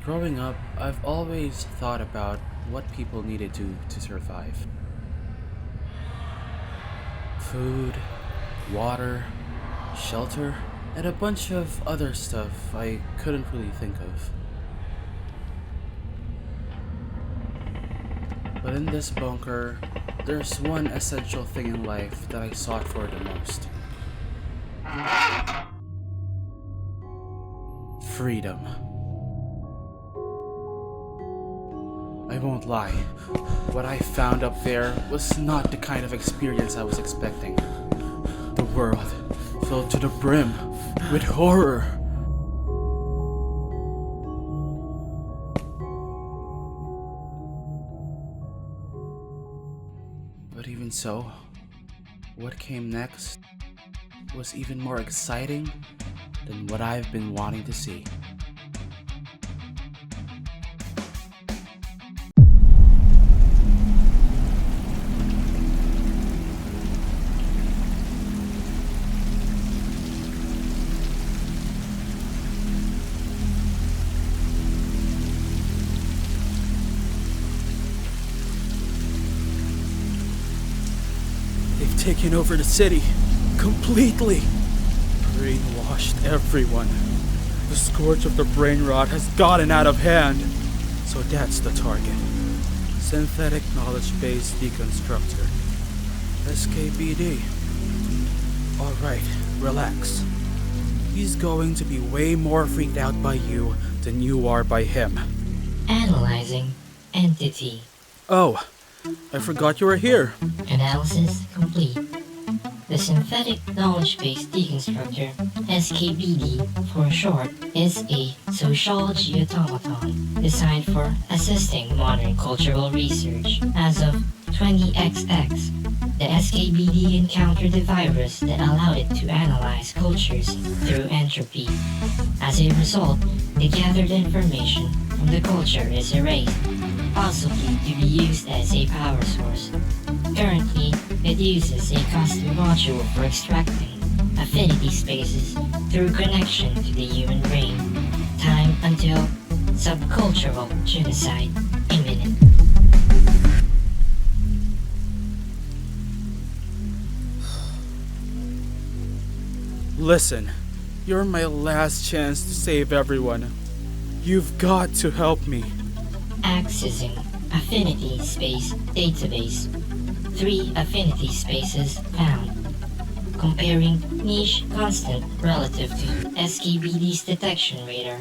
Growing up, I've always thought about what people needed to survive. Food, water, shelter, and a bunch of other stuff I couldn't really think of. But in this bunker, there's one essential thing in life that I sought for the most. Freedom. I won't lie, what I found up there was not the kind of experience I was expecting. The world filled to the brim with horror. But even so, what came next was even more exciting than what I've been wanting to see. They've taken over the city completely. Brainwashed everyone. The scourge of the brain rot has gotten out of hand. So that's the target. Synthetic knowledge-based deconstructor. SKBD. Alright, relax. He's going to be way more freaked out by you than you are by him. Analyzing entity. Oh, I forgot you were here. Analysis complete. The synthetic knowledge-based deconstructor, SKBD for short, is a sociology automaton designed for assisting modern cultural research. As of 20XX, the SKBD encountered a virus that allowed it to analyze cultures through entropy. As a result, the gathered information from the culture is erased, possibly to be used as a power source. Currently, it uses a custom module for extracting affinity spaces through connection to the human brain. Time until subcultural genocide imminent. Listen, you're my last chance to save everyone. You've got to help me. Accessing affinity space database. 3 affinity spaces found. Comparing niche constant relative to SKBD's detection radar.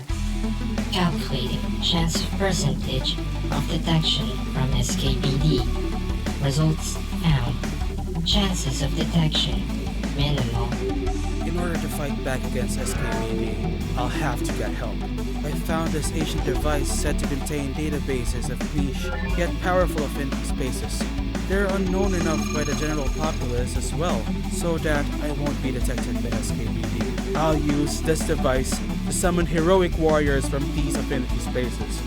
Calculating chance of percentage of detection from SKBD. Results found. Chances of detection minimal. In order to fight back against SKBD, I'll have to get help. I found this ancient device said to contain databases of niche, yet powerful affinity spaces. They're unknown enough by the general populace as well, so that I won't be detected by SKBD. I'll use this device to summon heroic warriors from these affinity spaces,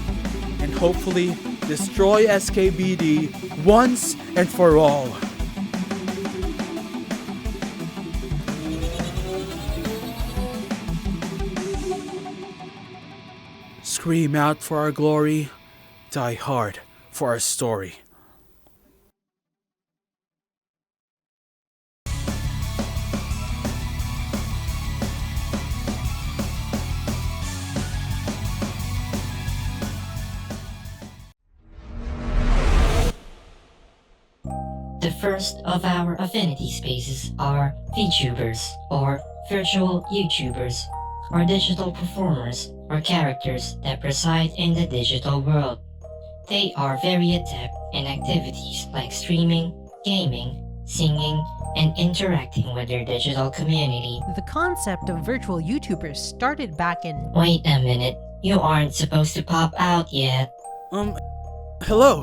and hopefully destroy SKBD once and for all. Scream out for our glory, die hard for our story. The first of our affinity spaces are VTubers, or virtual YouTubers, or digital performers or characters that reside in the digital world. They are very adept in activities like streaming, gaming, singing, and interacting with their digital community. The concept of virtual YouTubers started back in... Wait a minute, you aren't supposed to pop out yet. Hello?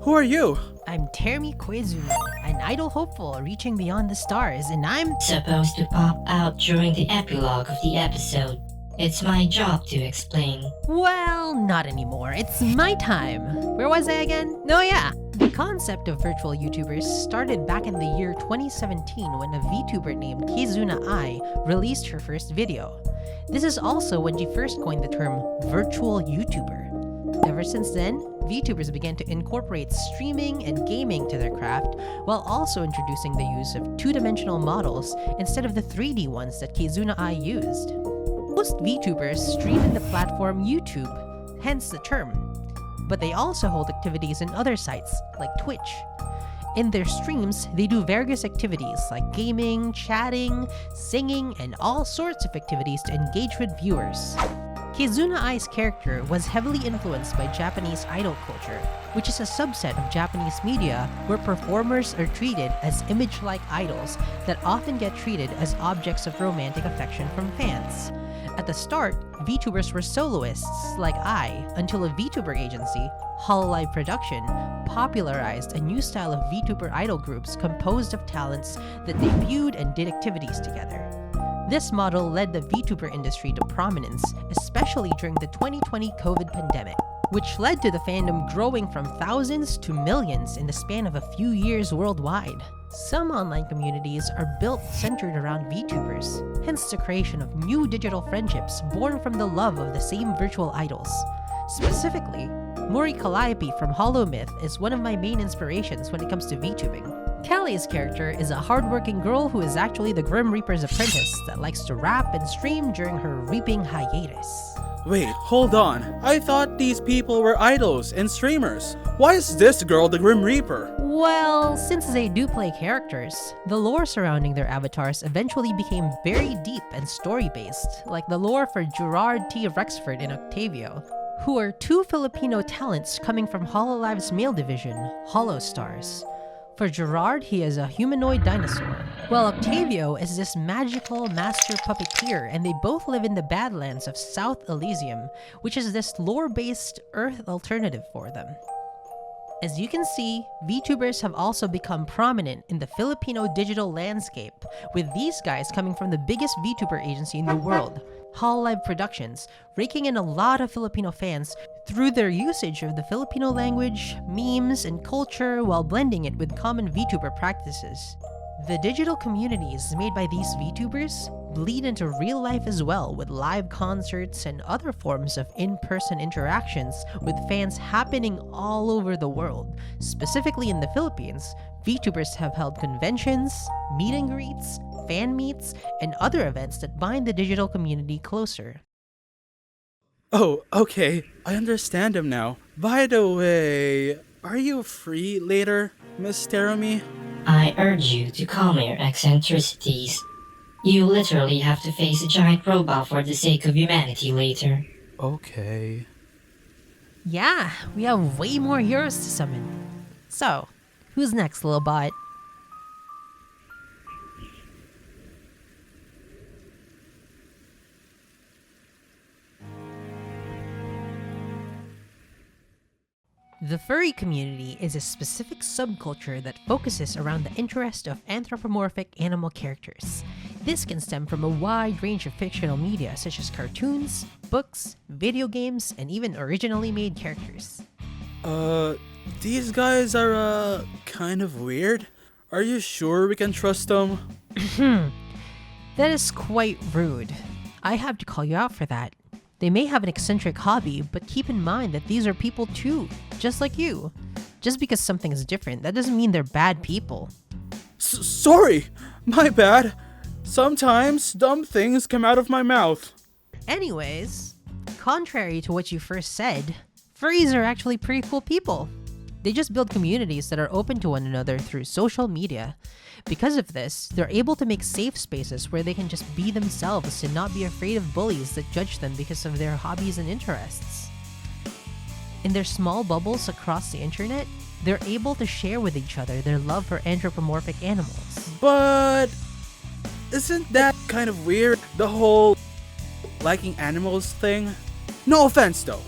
Who are you? I'm Terumi Koizumi, an idle hopeful reaching beyond the stars, and I'm Supposed to pop out during the epilogue of the episode. It's my job to explain. Well, not anymore. It's my time. Where was I again? No, yeah. The concept of virtual YouTubers started back in the year 2017 when a VTuber named Kizuna Ai released her first video. This is also when she first coined the term virtual YouTuber. Ever since then, VTubers began to incorporate streaming and gaming to their craft, while also introducing the use of two-dimensional models instead of the 3D ones that Kizuna Ai used. Most VTubers stream in the platform YouTube, hence the term, but they also hold activities in other sites, like Twitch. In their streams, they do various activities like gaming, chatting, singing, and all sorts of activities to engage with viewers. Kizuna Ai's character was heavily influenced by Japanese idol culture, which is a subset of Japanese media where performers are treated as image-like idols that often get treated as objects of romantic affection from fans. At the start, VTubers were soloists like Ai until a VTuber agency, Hololive Production, popularized a new style of VTuber idol groups composed of talents that debuted and did activities together. This model led the VTuber industry to prominence, especially during the 2020 COVID pandemic, which led to the fandom growing from thousands to millions in the span of a few years worldwide. Some online communities are built centered around VTubers, hence the creation of new digital friendships born from the love of the same virtual idols. Specifically, Mori Calliope from Hollow Myth is one of my main inspirations when it comes to VTubing. Callie's character is a hardworking girl who is actually the Grim Reaper's apprentice that likes to rap and stream during her reaping hiatus. Wait, hold on. I thought these people were idols and streamers. Why is this girl the Grim Reaper? Well, since they do play characters, the lore surrounding their avatars eventually became very deep and story-based, like the lore for Gerard T. Rexford and Octavio, who are two Filipino talents coming from Hololive's male division, Hollow Stars. For Gerard, he is a humanoid dinosaur, while Octavio is this magical master puppeteer, and they both live in the Badlands of South Elysium, which is this lore-based Earth alternative for them. As you can see, VTubers have also become prominent in the Filipino digital landscape, with these guys coming from the biggest VTuber agency in the world, Hololive Productions, raking in a lot of Filipino fans through their usage of the Filipino language, memes, and culture while blending it with common VTuber practices. The digital communities made by these VTubers bleed into real life as well, with live concerts and other forms of in-person interactions with fans happening all over the world. Specifically in the Philippines, VTubers have held conventions, meet and greets, fan meets, and other events that bind the digital community closer. Oh, okay. I understand him now. By the way, are you free later, Miss Terumi? I urge you to calm your eccentricities. You literally have to face a giant robot for the sake of humanity later. Okay. Yeah, we have way more heroes to summon. So, who's next, little bot? The furry community is a specific subculture that focuses around the interest of anthropomorphic animal characters. This can stem from a wide range of fictional media such as cartoons, books, video games, and even originally made characters. These guys are, kind of weird. Are you sure we can trust them? That is quite rude. I have to call you out for that. They may have an eccentric hobby, but keep in mind that these are people too, just like you. Just because something is different, that doesn't mean they're bad people. Sorry! My bad. Sometimes dumb things come out of my mouth. Anyways, contrary to what you first said, furries are actually pretty cool people. They just build communities that are open to one another through social media. Because of this, they're able to make safe spaces where they can just be themselves and not be afraid of bullies that judge them because of their hobbies and interests. In their small bubbles across the internet, they're able to share with each other their love for anthropomorphic animals. But isn't that kind of weird? The whole liking animals thing? No offense though.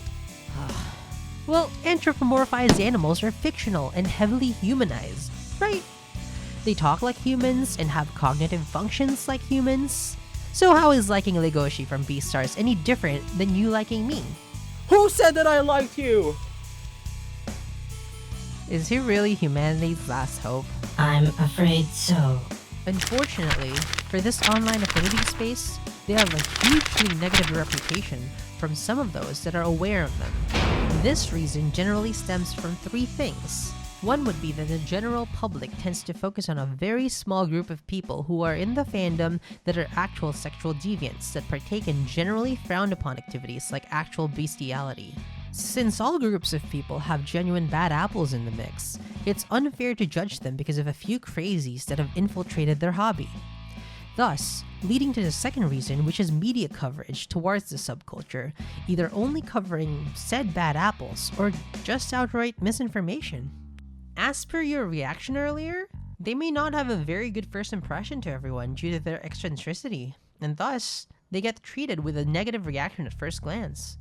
Well, anthropomorphized animals are fictional and heavily humanized, right? They talk like humans and have cognitive functions like humans. So how is liking Legoshi from Beastars any different than you liking me? Who said that I liked you? Is he really humanity's last hope? I'm afraid so. Unfortunately, for this online affinity space, they have a hugely negative reputation from some of those that are aware of them. This reason generally stems from three things. One would be that the general public tends to focus on a very small group of people who are in the fandom that are actual sexual deviants that partake in generally frowned upon activities like actual bestiality. Since all groups of people have genuine bad apples in the mix, it's unfair to judge them because of a few crazies that have infiltrated their hobby. Thus, leading to the second reason, which is media coverage towards the subculture, either only covering said bad apples or just outright misinformation. As per your reaction earlier, they may not have a very good first impression to everyone due to their eccentricity, and thus, they get treated with a negative reaction at first glance.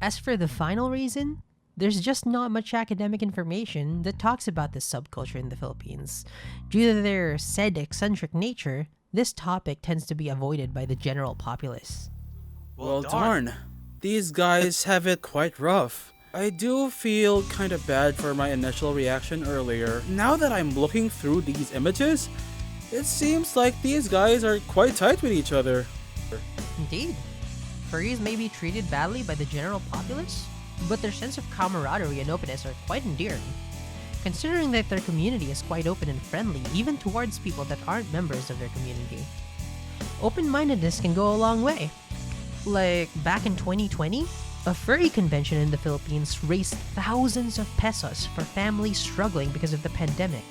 As for the final reason, there's just not much academic information that talks about this subculture in the Philippines. Due to their said eccentric nature, this topic tends to be avoided by the general populace. Well, darn. These guys have it quite rough. I do feel kind of bad for my initial reaction earlier. Now that I'm looking through these images, it seems like these guys are quite tight with each other. Indeed. Furries may be treated badly by the general populace, but their sense of camaraderie and openness are quite endearing, considering that their community is quite open and friendly even towards people that aren't members of their community. Open-mindedness can go a long way. Like, back in 2020, a furry convention in the Philippines raised thousands of pesos for families struggling because of the pandemic,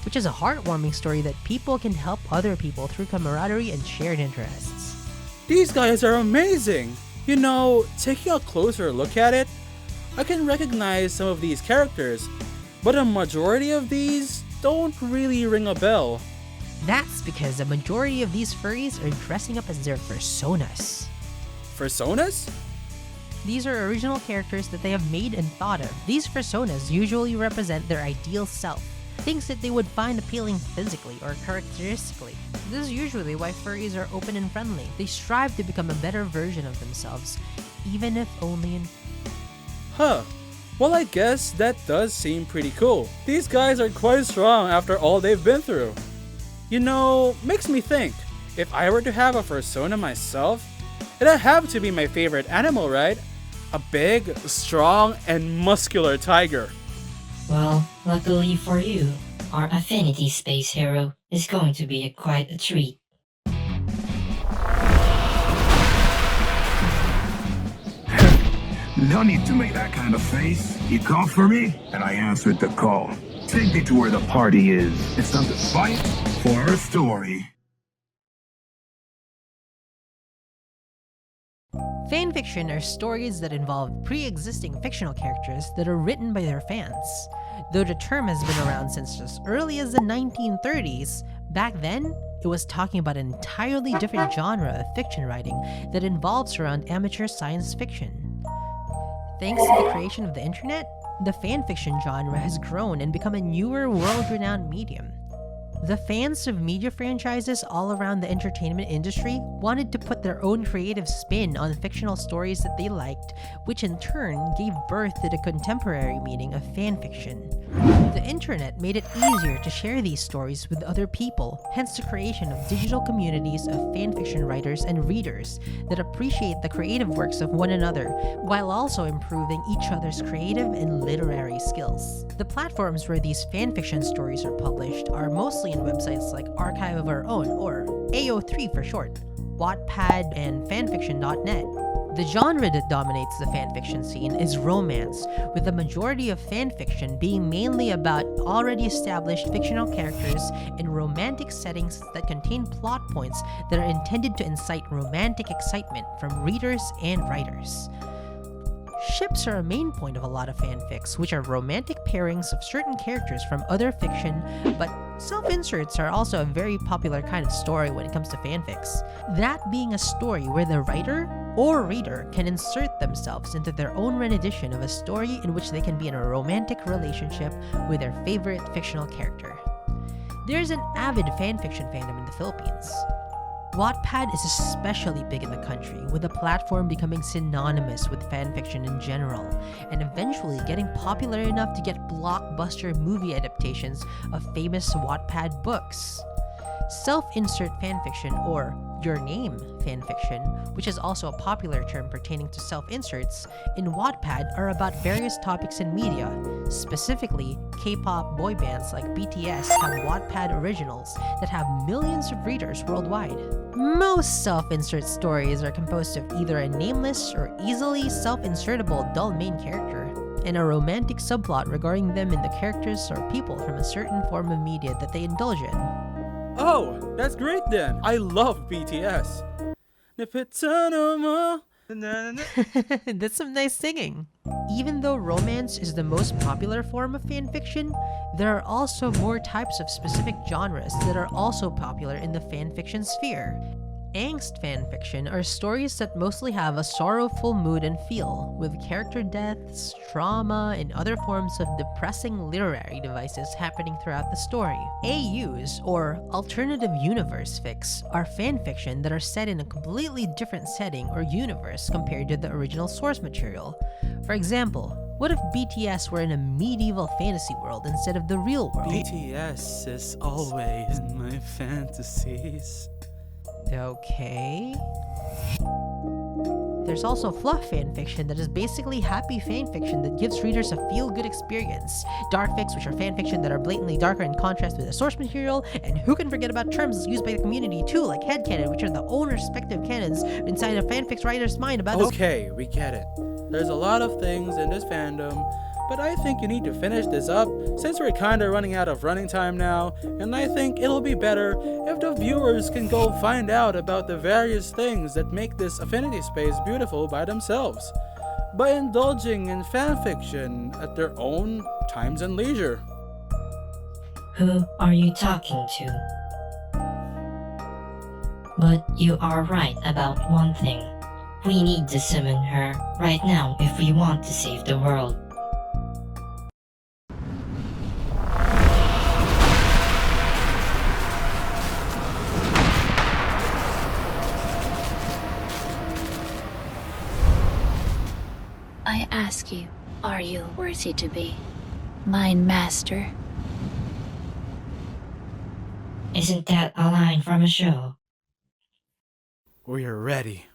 which is a heartwarming story that people can help other people through camaraderie and shared interests. These guys are amazing! You know, taking a closer look at it, I can recognize some of these characters, but a majority of these don't really ring a bell. That's because a majority of these furries are dressing up as their personas. Personas? These are original characters that they have made and thought of. These personas usually represent their ideal self, things that they would find appealing physically or characteristically. This is usually why furries are open and friendly. They strive to become a better version of themselves, even if only in... Huh. Well, I guess that does seem pretty cool. These guys are quite strong after all they've been through. You know, makes me think, if I were to have a persona myself, it'd have to be my favorite animal, right? A big, strong, and muscular tiger. Well, luckily for you, our affinity space hero is going to be quite a treat. No need to make that kind of face. You called for me, and I answered the call. Take me to where the party is. It's time to fight for a story. Fanfiction are stories that involve pre-existing fictional characters that are written by their fans. Though the term has been around since as early as the 1930s, back then, it was talking about an entirely different genre of fiction writing that involves around amateur science fiction. Thanks to the creation of the internet, the fanfiction genre has grown and become a newer, world-renowned medium. The fans of media franchises all around the entertainment industry wanted to put their own creative spin on fictional stories that they liked, which in turn gave birth to the contemporary meaning of fanfiction. The internet made it easier to share these stories with other people, hence the creation of digital communities of fanfiction writers and readers that appreciate the creative works of one another, while also improving each other's creative and literary skills. The platforms where these fanfiction stories are published are mostly in websites like Archive of Our Own, or AO3 for short, Wattpad, and fanfiction.net. The genre that dominates the fanfiction scene is romance, with the majority of fanfiction being mainly about already established fictional characters in romantic settings that contain plot points that are intended to incite romantic excitement from readers and writers. Ships are a main point of a lot of fanfics, which are romantic pairings of certain characters from other fiction, but self-inserts are also a very popular kind of story when it comes to fanfics. That being a story where the writer or reader can insert themselves into their own rendition of a story in which they can be in a romantic relationship with their favorite fictional character. There's an avid fanfiction fandom in the Philippines. Wattpad is especially big in the country, with the platform becoming synonymous with fanfiction in general, and eventually getting popular enough to get blockbuster movie adaptations of famous Wattpad books. Self-insert fanfiction, or Your Name fanfiction, which is also a popular term pertaining to self-inserts, in Wattpad are about various topics in media. Specifically, K-pop boy bands like BTS have Wattpad originals that have millions of readers worldwide. Most self-insert stories are composed of either a nameless or easily self-insertable dull main character, and a romantic subplot regarding them and the characters or people from a certain form of media that they indulge in. Oh, that's great then. I love BTS. Persona-rama. That's some nice singing. Even though romance is the most popular form of fanfiction, there are also more types of specific genres that are also popular in the fanfiction sphere. Angst fanfiction are stories that mostly have a sorrowful mood and feel, with character deaths, trauma, and other forms of depressing literary devices happening throughout the story. AUs, or alternative universe fics, are fanfiction that are set in a completely different setting or universe compared to the original source material. For example, what if BTS were in a medieval fantasy world instead of the real world? BTS is always in my fantasies. Okay. There's also fluff fanfiction that is basically happy fanfiction that gives readers a feel-good experience. Dark fics, which are fanfiction that are blatantly darker in contrast with the source material, and who can forget about terms used by the community too, like headcanon, which are the own respective canons inside a fanfic's writer's mind about Okay, we get it. There's a lot of things in this fandom, but I think you need to finish this up since we're kinda running out of running time now, and I think it'll be better if the viewers can go find out about the various things that make this affinity space beautiful by themselves, by indulging in fanfiction at their own times and leisure. Who are you talking to? But you are right about one thing. We need to summon her right now if we want to save the world. I ask you, are you worthy to be mine master? Isn't that a line from a show? We're ready.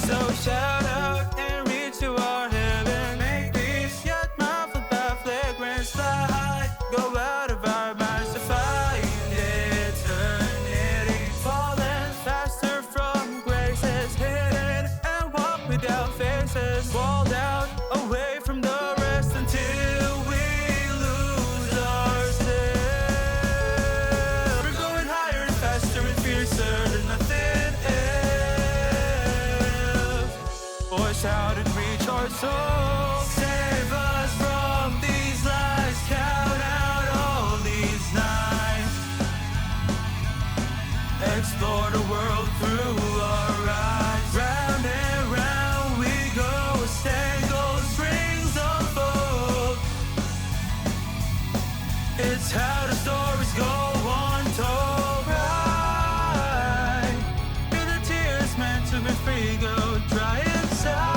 So shout out and reach to our heaven. Make peace yet muffled by fragrance. Fly high, go out of our minds to find eternity. Falling faster from graces, hidden and walk without faces. Walled out, away from the rest until we lose ourselves. We're going higher and faster and fiercer than nothing else. Voice out and reach our souls. Save us from these lies. Count out all these nights. Explore the world through our eyes. Round and round we go. As tangled strings unfold. It's how the stories go untold. Right. Feel the tears meant to be free. Go dry inside.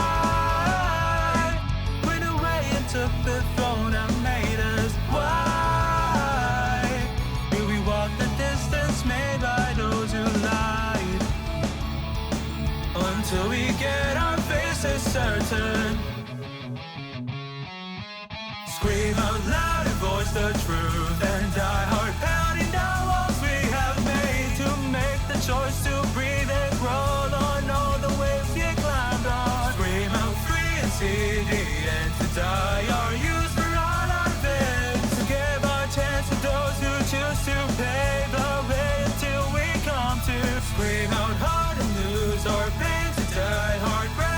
Went away and took the throne and made us wide. Will we walk the distance made by those who lied? Until we get our faces certain. Scream out loud and voice the truth, and die hard pounding down walls we have made to make the choice to breathe and crawl on all the waves we climbed on. Scream out free and see the end, to die our use for all our beds, to give our chance to those who choose to pave the way until we come to. Scream out hard and Die hard